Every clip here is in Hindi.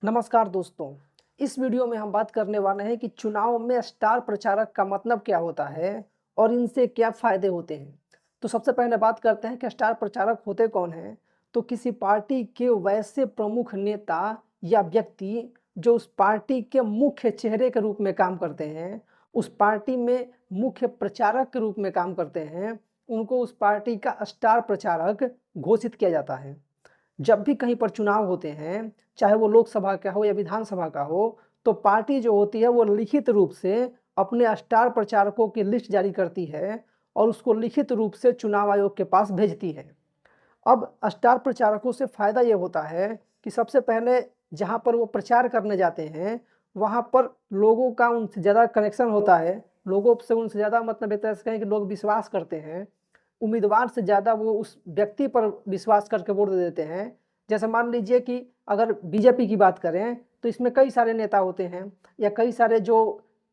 नमस्कार दोस्तों। इस वीडियो में हम बात करने वाले हैं कि चुनाव में स्टार प्रचारक का मतलब क्या होता है और इनसे क्या फ़ायदे होते हैं। तो सबसे पहले बात करते हैं कि स्टार प्रचारक होते कौन हैं। तो किसी पार्टी के वैसे प्रमुख नेता या व्यक्ति जो उस पार्टी के मुख्य चेहरे के रूप में काम करते हैं, उस पार्टी में मुख्य प्रचारक के रूप में काम करते हैं, उनको उस पार्टी का स्टार प्रचारक घोषित किया जाता है। जब भी कहीं पर चुनाव होते हैं, चाहे वो लोकसभा का हो या विधानसभा का हो, तो पार्टी जो होती है वो लिखित रूप से अपने स्टार प्रचारकों की लिस्ट जारी करती है और उसको लिखित रूप से चुनाव आयोग के पास भेजती है। अब स्टार प्रचारकों से फ़ायदा ये होता है कि सबसे पहले जहाँ पर वो प्रचार करने जाते हैं, वहाँ पर लोगों का उनसे ज़्यादा कनेक्शन होता है। लोगों से उनसे ज़्यादा मतलब एक तरह से कहें कि लोग विश्वास करते हैं। उम्मीदवार से ज़्यादा वो उस व्यक्ति पर विश्वास करके वोट दे देते हैं। जैसे मान लीजिए कि अगर बीजेपी की बात करें, तो इसमें कई सारे नेता होते हैं या कई सारे जो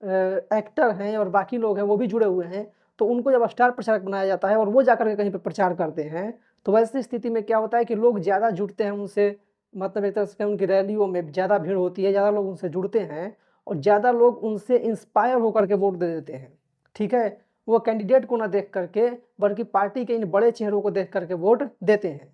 एक्टर हैं और बाकी लोग हैं वो भी जुड़े हुए हैं। तो उनको जब स्टार प्रचारक बनाया जाता है और वो जाकर के कहीं पे प्रचार करते हैं, तो वैसी स्थिति में क्या होता है कि लोग ज़्यादा जुड़ते हैं उनसे, मतलब एक तरह से उनकी रैलियों में ज़्यादा भीड़ होती है, ज़्यादा लोग उनसे जुड़ते हैं और ज़्यादा लोग उनसे इंस्पायर होकर के वोट दे देते हैं। ठीक है? वो कैंडिडेट को ना देख करके बल्कि पार्टी के इन बड़े चेहरों को देख करके वोट देते हैं।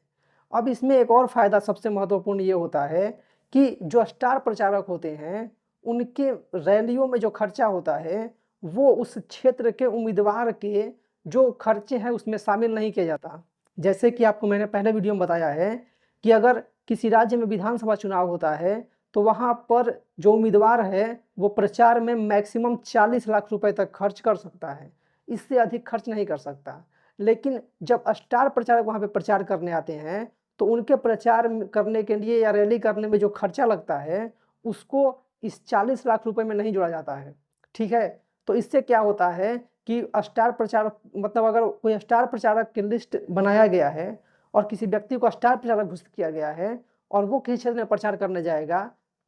अब इसमें एक और फ़ायदा सबसे महत्वपूर्ण ये होता है कि जो स्टार प्रचारक होते हैं, उनके रैलियों में जो खर्चा होता है, वो उस क्षेत्र के उम्मीदवार के जो खर्चे हैं उसमें शामिल नहीं किया जाता। जैसे कि आपको मैंने पहले वीडियो में बताया है कि अगर किसी राज्य में विधानसभा चुनाव होता है, तो वहाँ पर जो उम्मीदवार है, वो प्रचार में मैक्सिमम 40 लाख रुपए तक खर्च कर सकता है। इससे अधिक खर्च नहीं कर सकता। लेकिन जब स्टार प्रचारक वहाँ पे प्रचार करने आते हैं, तो उनके प्रचार करने के लिए या रैली करने में जो खर्चा लगता है, उसको इस 40 लाख रुपए में नहीं जोड़ा जाता है। ठीक है? तो इससे क्या होता है कि स्टार प्रचारक मतलब अगर कोई स्टार प्रचारक की लिस्ट बनाया गया है और किसी व्यक्ति को स्टार प्रचारक घोषित किया गया है और वो किसी क्षेत्र में प्रचार करने जाएगा,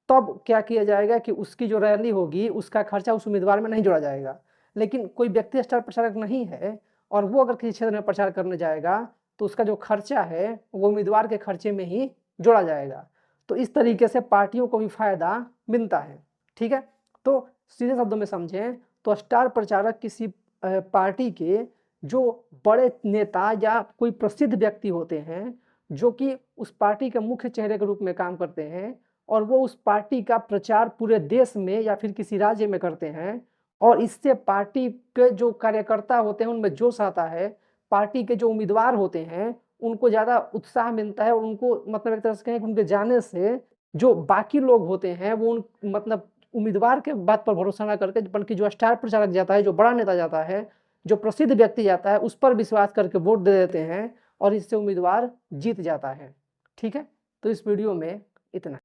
तब क्या किया जाएगा कि उसकी जो रैली होगी, उसका खर्चा उस उम्मीदवार में नहीं जोड़ा जाएगा। लेकिन कोई व्यक्ति स्टार प्रचारक नहीं है और वो अगर किसी क्षेत्र में प्रचार करने जाएगा, तो उसका जो खर्चा है वो उम्मीदवार के खर्चे में ही जोड़ा जाएगा। तो इस तरीके से पार्टियों को भी फ़ायदा मिलता है। ठीक है? तो सीधे शब्दों में समझें तो स्टार प्रचारक किसी पार्टी के जो बड़े नेता या कोई प्रसिद्ध व्यक्ति होते हैं, जो कि उस पार्टी के मुख्य चेहरे के रूप में काम करते हैं और वो उस पार्टी का प्रचार पूरे देश में या फिर किसी राज्य में करते हैं और इससे पार्टी के जो कार्यकर्ता होते हैं उनमें जोश आता है। पार्टी के जो उम्मीदवार होते हैं, उनको ज़्यादा उत्साह मिलता है और उनको मतलब एक तरह से कहें कि उनके जाने से जो बाकी लोग होते हैं वो उन मतलब उम्मीदवार के बात पर भरोसा ना करके बल्कि जो स्टार प्रचारक जाता है, जो बड़ा नेता जाता है, जो प्रसिद्ध व्यक्ति जाता है, उस पर विश्वास करके वोट दे देते हैं और इससे उम्मीदवार जीत जाता है। ठीक है? तो इस वीडियो में इतना।